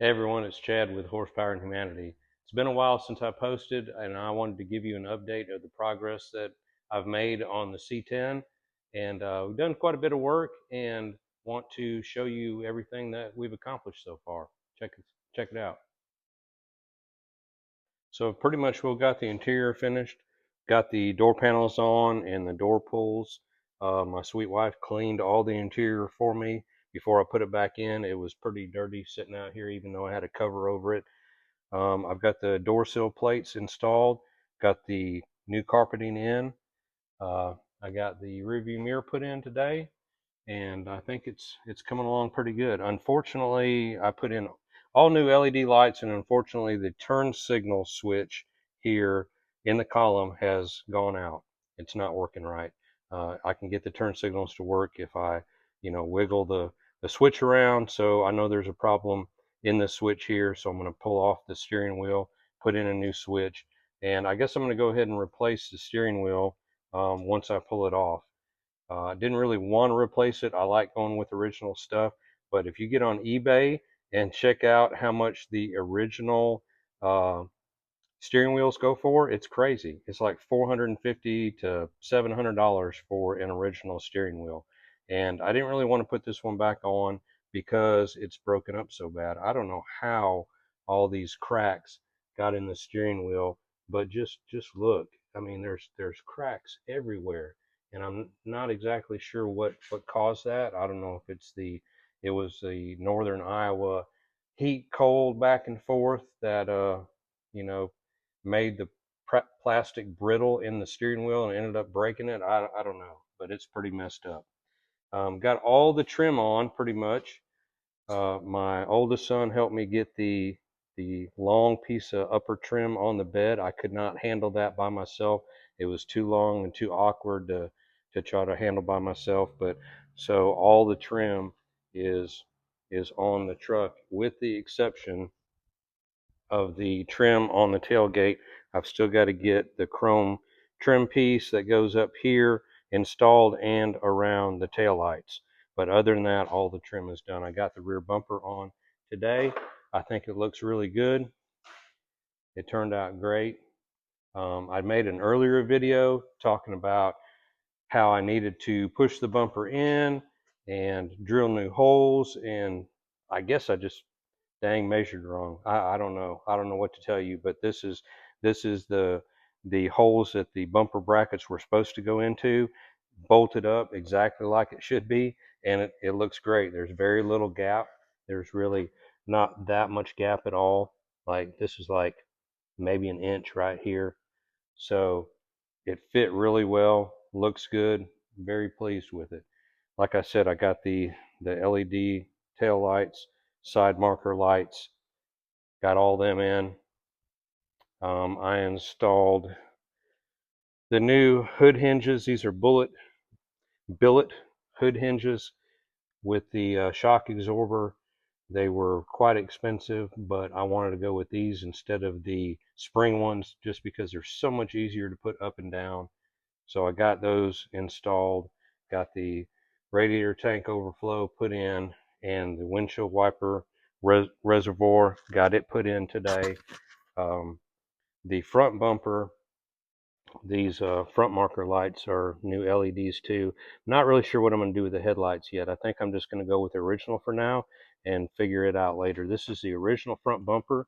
Hey everyone, it's Chad with Horsepower and Humanity. It's been a while since I posted, and I wanted to give you an update of the progress that I've made on the C10. And we've done quite a bit of work and want to show you everything that we've accomplished so far. Check it out. So pretty much we got the interior finished, got the door panels on and the door pulls. My sweet wife cleaned all the interior for me before I put it back in. It was pretty dirty sitting out here, even though I had a cover over it. I've got the door sill plates installed, got the new carpeting in. I got the rear view mirror put in today, and I think it's coming along pretty good. Unfortunately, I put in all new LED lights, and unfortunately, the turn signal switch here in the column has gone out. It's not working right. I can get the turn signals to work if I, wiggle the switch around. So I know there's a problem in the switch here. So I'm going to pull off the steering wheel, put in a new switch, and I guess I'm going to go ahead and replace the steering wheel once I pull it off. I didn't really want to replace it. I like going with original stuff. But if you get on eBay and check out how much the original uh, steering wheels go for, it's crazy. It's like $450 to $700 for an original steering wheel. And I didn't really want to put this one back on because it's broken up so bad. I don't know how all these cracks got in the steering wheel, but just look. I mean, there's cracks everywhere, and I'm not exactly sure what caused that. I don't know if it was the northern Iowa heat cold back and forth that you know made the plastic brittle in the steering wheel and ended up breaking it. I don't know, but it's pretty messed up. Got all the trim on pretty much. My oldest son helped me get the long piece of upper trim on the bed. I could not handle that by myself. It was too long and too awkward to try to handle by myself. But so all the trim is is on the truck, with the exception of the trim on the tailgate. I've still got to get the chrome trim piece that goes up here installed and around the tail lights. But other than that, all the trim is done. I got the rear bumper on today. I think it looks really good. It turned out great. I made an earlier video talking about how I needed to push the bumper in and drill new holes, and I guess I just dang measured wrong. I don't know. I don't know what to tell you, but this is the holes that the bumper brackets were supposed to go into, bolted up exactly like it should be, and it looks great. There's very little gap. There's really not that much gap at all. Like this is like maybe an inch right here. So it fit really well, looks good, very pleased with it. Like I said, I got the LED tail lights, side marker lights, got all them in. I installed the new hood hinges. These are billet hood hinges with the shock absorber. They were quite expensive, but I wanted to go with these instead of the spring ones just because they're so much easier to put up and down. So I got those installed, got the radiator tank overflow put in, and the windshield wiper reservoir, got it put in today. Um, the front bumper, these front marker lights are new LEDs too. Not really sure what I'm going to do with the headlights yet. I think I'm just going to go with the original for now and figure it out later. This is the original front bumper.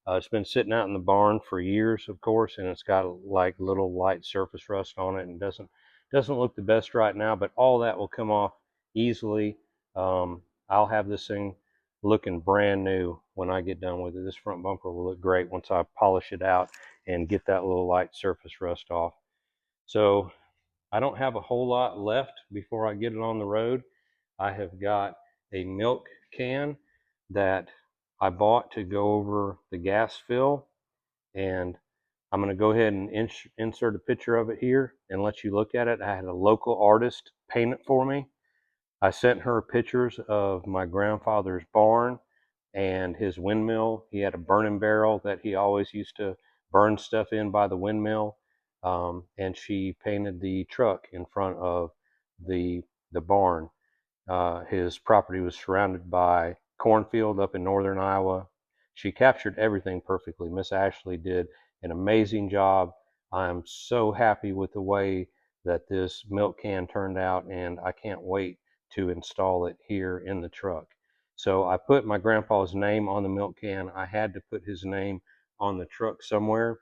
It's been sitting out in the barn for years, of course, and it's got like little light surface rust on it and doesn't look the best right now, but all that will come off easily. I'll have this thing looking brand new when I get done with it. This front bumper will look great once I polish it out and get that little light surface rust off. So I don't have a whole lot left before I get it on the road. I have got a milk can that I bought to go over the gas fill, and I'm going to go ahead and insert a picture of it here and let you look at it. I had a local artist paint it for me. I sent her pictures of my grandfather's barn and his windmill. He had a burning barrel that he always used to burn stuff in by the windmill. And she painted the truck in front of the barn. His property was surrounded by cornfield up in northern Iowa, She captured everything perfectly. Miss Ashley did an amazing job. I'm so happy with the way that this milk can turned out, and I can't wait to install it here in the truck. So I put my grandpa's name on the milk can. I had to put his name on the truck somewhere.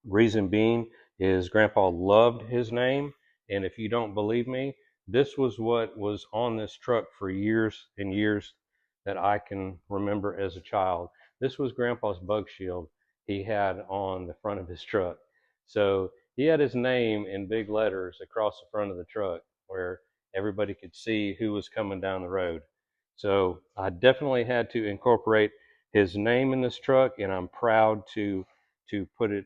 Reason being is Grandpa loved his name, and if you don't believe me, this was what was on this truck for years and years that I can remember as a child. This was Grandpa's bug shield he had on the front of his truck. So he had his name in big letters across the front of the truck where everybody could see who was coming down the road. So I definitely had to incorporate his name in this truck, and I'm proud to put it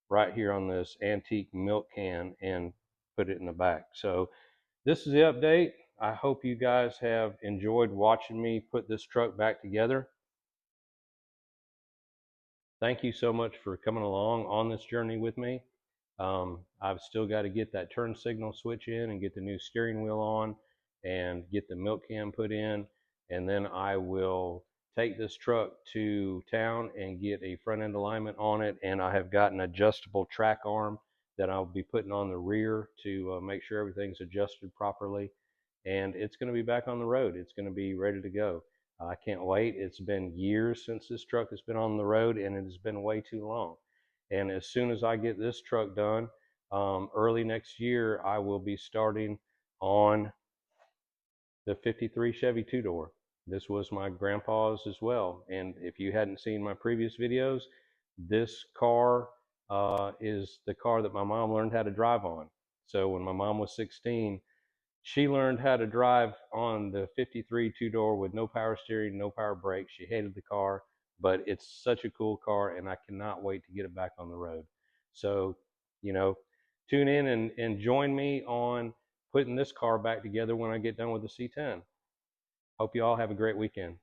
right here on this antique milk can and put it in the back. So this is the update. I hope you guys have enjoyed watching me put this truck back together. Thank you so much for coming along on this journey with me. I've still got to get that turn signal switch in and get the new steering wheel on and get the milk can put in. And then I will take this truck to town and get a front end alignment on it. And I have got an adjustable track arm that I'll be putting on the rear to make sure everything's adjusted properly. And it's going to be back on the road. It's going to be ready to go. I can't wait. It's been years since this truck has been on the road, and it has been way too long. And as soon as I get this truck done, early next year, I will be starting on the 53 Chevy two-door. This was my grandpa's as well. And if you hadn't seen my previous videos, this car is the car that my mom learned how to drive on. So when my mom was 16, she learned how to drive on the 53 two-door with no power steering, no power brakes. She hated the car, but it's such a cool car, and I cannot wait to get it back on the road. So, you know, tune in and join me on putting this car back together when I get done with the C10. Hope you all have a great weekend.